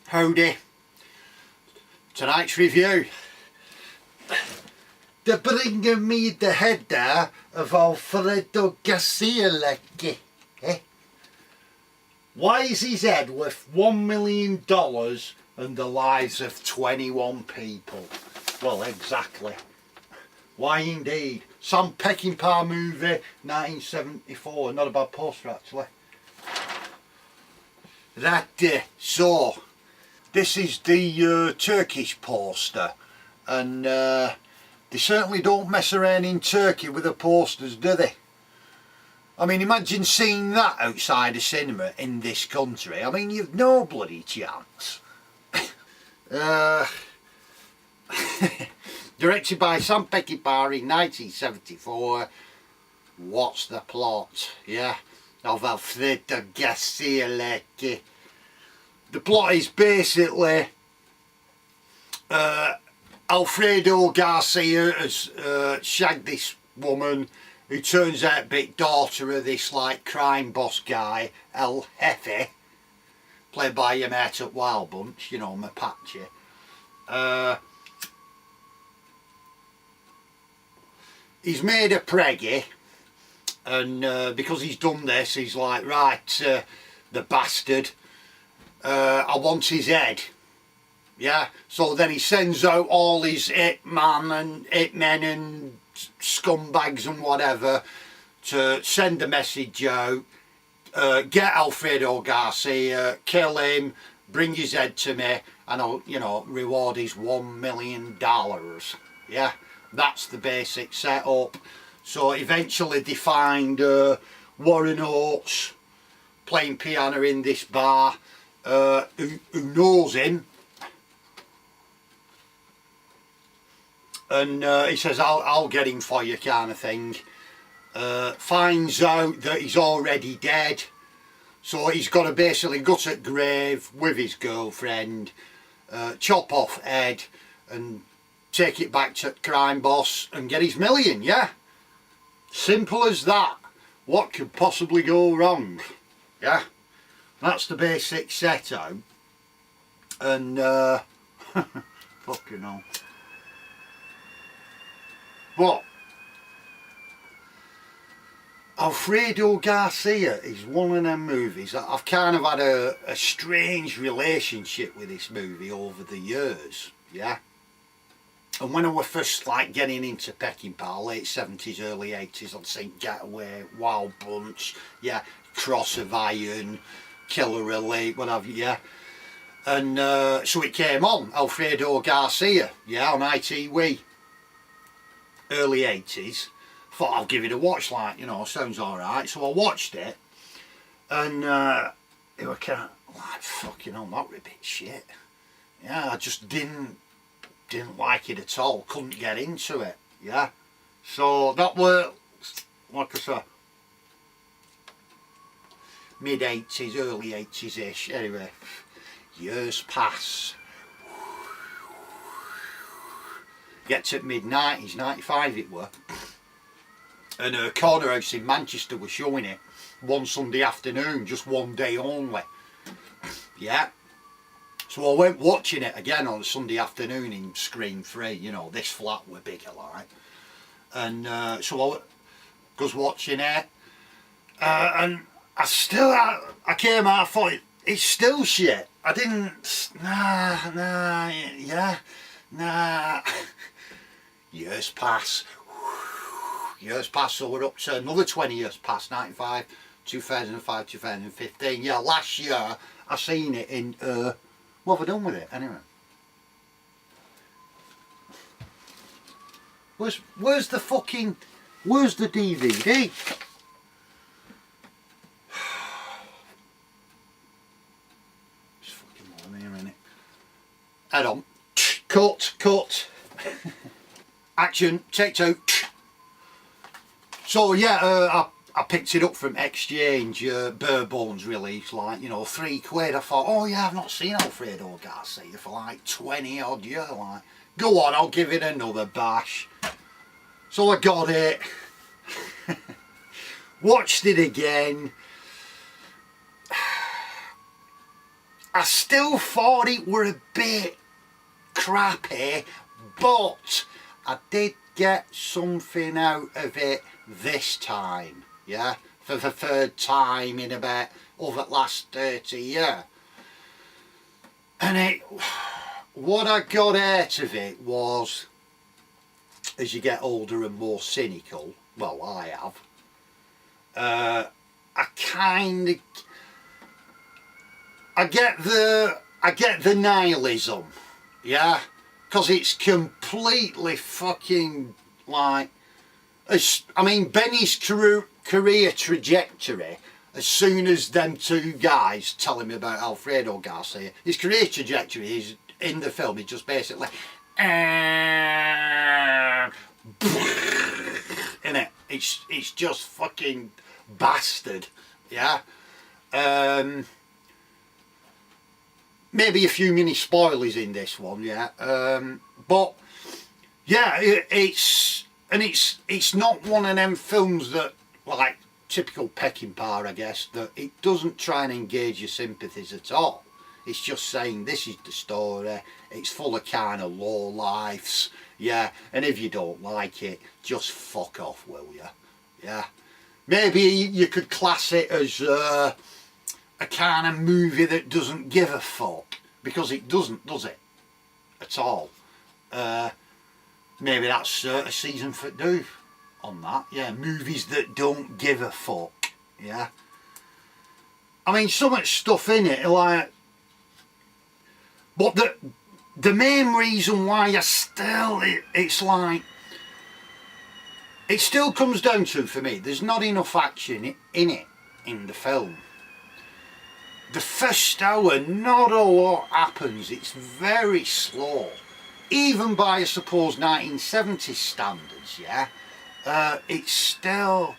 Howdy. Tonight's review. They're bringing me the head there of Alfredo Garcia Leckie. Eh? Why is his head worth $1 million and the lives of 21 people? Well, exactly. Why indeed? Sam Peckinpah movie, 1974. Not a bad poster actually. So this is the Turkish poster, and they certainly don't mess around in Turkey with the posters, do they? I mean, imagine seeing that outside a cinema in this country. I mean, you've no bloody chance. Directed by Sam Peckinpah in 1974. What's the plot? Yeah, of Alfredo Garcia Leckie. The plot is basically Alfredo Garcia has shagged this woman who turns out to be daughter of this like crime boss guy, El Jefe, played by your mate at Wild Bunch, you know, Mapache. He's made a preggy, and because he's done this, he's like, right, the bastard, I want his head. Yeah, so then he sends out all his hitmen and scumbags and whatever to send a message out, get Alfredo Garcia, kill him, bring his head to me, and I'll, you know, reward his $1 million. Yeah, that's the basic setup. So eventually they find Warren Oates playing piano in this bar, who knows him, and he says, I'll get him for you, kind of thing. Finds out that he's already dead, so he's got to basically go to the grave with his girlfriend, chop off head and take it back to the crime boss and get his million. Yeah, simple as that. What could possibly go wrong? Yeah, that's the basic setup. And fucking hell. But Alfredo Garcia is one of them movies that I've kind of had a strange relationship with this movie over the years. Yeah. And when I was first like getting into Peckinpah, late 70s, early 80s, I'd seen Getaway, Wild Bunch, yeah, Cross of Iron, Killer Elite, whatever, yeah. And so it came on, Alfredo Garcia, yeah, on ITV, early 80s. Thought I'll give it a watch, like, you know, sounds alright. So I watched it, and it was kind of like, fucking hell, that was a bit shit. Yeah, I just didn't like it at all, couldn't get into it, yeah. So that were, like I said, mid 80s, early 80s-ish. Anyway, years pass. Get to mid 90s, 95 it were, and a corner house in Manchester was showing it one Sunday afternoon, just one day only. Yeah. So I went watching it again on a Sunday afternoon in Screen 3, you know, this flat were bigger like. And so I was watching it, and I came out, I thought, it's still shit. I didn't, nah. Years pass, so we're up to another 20 years past, 95, 2005, 2015. Yeah, last year I seen it in, what have I done with it anyway? Where's the DVD? It's fucking warm here, innit? Head on. Cut. Action, take two. So yeah, I picked it up from Exchange, Barebones release, like, you know, £3. I thought, oh yeah, I've not seen Alfredo Garcia for like 20 odd years, like, go on, I'll give it another bash. So I got it. watched it again. I still thought it were a bit crappy, but I did get something out of it this time, yeah, for the third time in about over the last 30 years. And what I got out of it was, as you get older and more cynical, well, I have, I get the nihilism, yeah, because it's completely fucking like, I mean, Benny's career trajectory, as soon as them two guys tell him about Alfredo Garcia, his career trajectory is, in the film, is just basically, innit? It's just fucking bastard, yeah. Maybe a few mini spoilers in this one, yeah. But yeah, it's not one of them films that, like typical Peckinpah, I guess, that it doesn't try and engage your sympathies at all. It's just saying this is the story. It's full of kind of low lifes, yeah. And if you don't like it, just fuck off, will you? Yeah. Maybe you could class it as a kind of movie that doesn't give a fuck, because it doesn't, does it? At all. Maybe that's a season for do on that. Yeah, movies that don't give a fuck. Yeah. I mean, so much stuff in it, like. But the main reason why it's like, it still comes down to, for me, there's not enough action in it, in the film. The first hour, not a lot happens. It's very slow. Even by, I suppose, 1970s standards, yeah? It's still...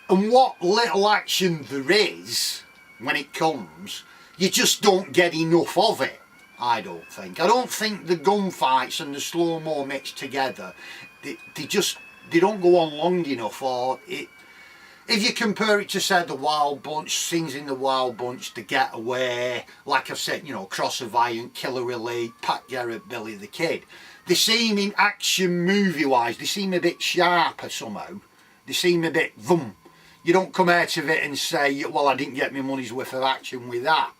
And what little action there is, when it comes, you just don't get enough of it, I don't think. I don't think the gunfights and the slow-mo mixed together, they don't go on long enough, or it... If you compare it to, say, the Wild Bunch, scenes in the Wild Bunch, The Getaway, like I've said, you know, Cross of Iron, Killer Elite, Pat Garrett, Billy the Kid, they seem, in action movie-wise, they seem a bit sharper somehow. They seem a bit vroom. You don't come out of it and say, well, I didn't get my money's worth of action with that.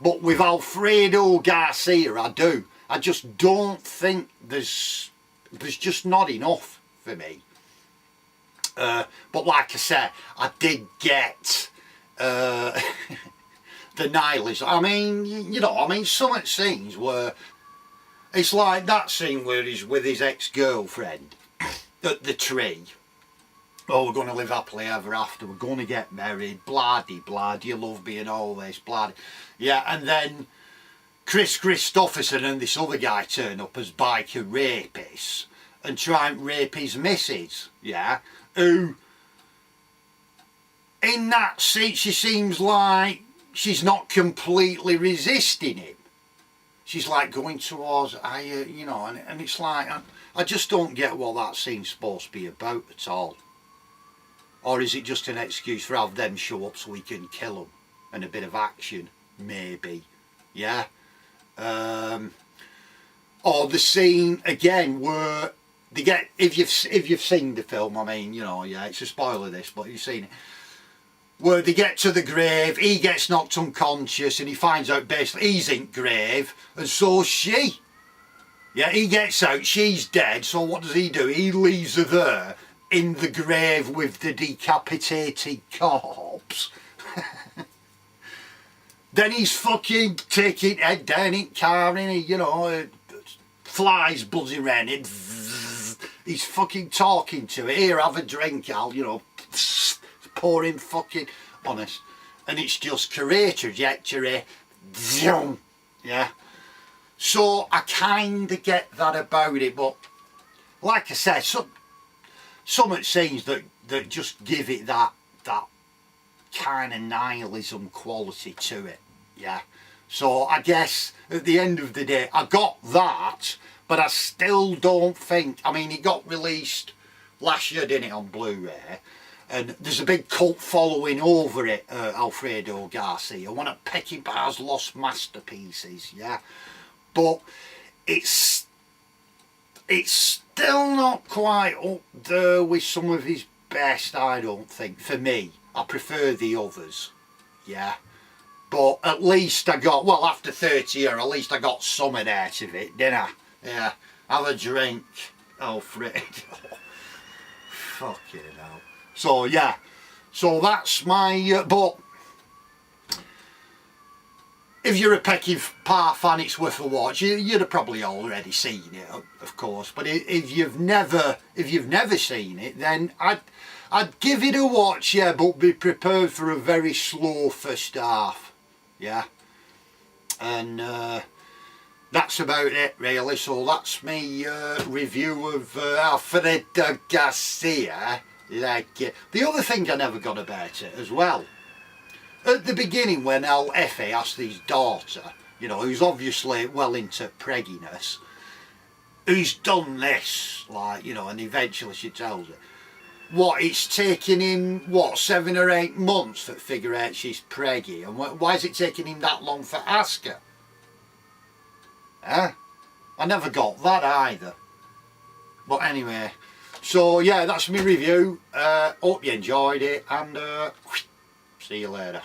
But with Alfredo Garcia, I do. I just don't think there's just not enough for me. But like I said, I did get the nihilism. I mean, you know, I mean, some scenes where it's like that scene where he's with his ex-girlfriend at the tree. Oh, we're going to live happily ever after. We're going to get married. Bloody, bloody. You love being all this. Bloody. Yeah, and then Chris Christopherson and this other guy turn up as biker rapists and try and rape his missus. Yeah. Who, in that scene, she seems like she's not completely resisting him. She's like going towards, you know, and it's like, I just don't get what that scene's supposed to be about at all. Or is it just an excuse for have them show up so we can kill them? And a bit of action, maybe, yeah? Or the scene, again, where they get, if you've seen the film, I mean, you know, yeah, it's a spoiler this, but you've seen it, where they get to the grave, he gets knocked unconscious and he finds out basically he's in grave, and so's she. Yeah, he gets out, she's dead, so what does he do? He leaves her there in the grave with the decapitated corpse. Then he's fucking taking head down in car and he, you know, flies buzzing around it. He's fucking talking to it. Here, have a drink, Al, you know, pouring fucking, honest. And it's just career trajectory, yeah. So I kind of get that about it, but like I said, some scenes that just give it that kind of nihilism quality to it, yeah. So I guess at the end of the day, I got that, but I still don't think, I mean, it got released last year, didn't it, on Blu-ray, and there's a big cult following over it, Alfredo Garcia, one of Peckinpah's lost masterpieces, yeah, but it's still not quite up there with some of his best, I don't think. For me, I prefer the others, yeah, but at least I got, well, after 30 years, at least I got something out of it, didn't I? Yeah, have a drink, Alfredo. Fucking hell. So yeah, so that's my, but if you're a Peckinpah fan, it's worth a watch. You'd have probably already seen it, of course, but if you've never seen it, then I'd give it a watch, yeah, but be prepared for a very slow first half, yeah, and that's about it really. So that's me review of Alfredo Garcia. Like the other thing I never got about it as well, at the beginning when Effie asked his daughter, you know, who's obviously well into pregginess, who's done this, like, you know, and eventually she tells her, what, it's taking him, what, 7 or 8 months to figure out she's preggy, and why is it taking him that long for ask her? Huh? I never got that either. But anyway, so yeah, that's my review. Hope you enjoyed it, and see you later.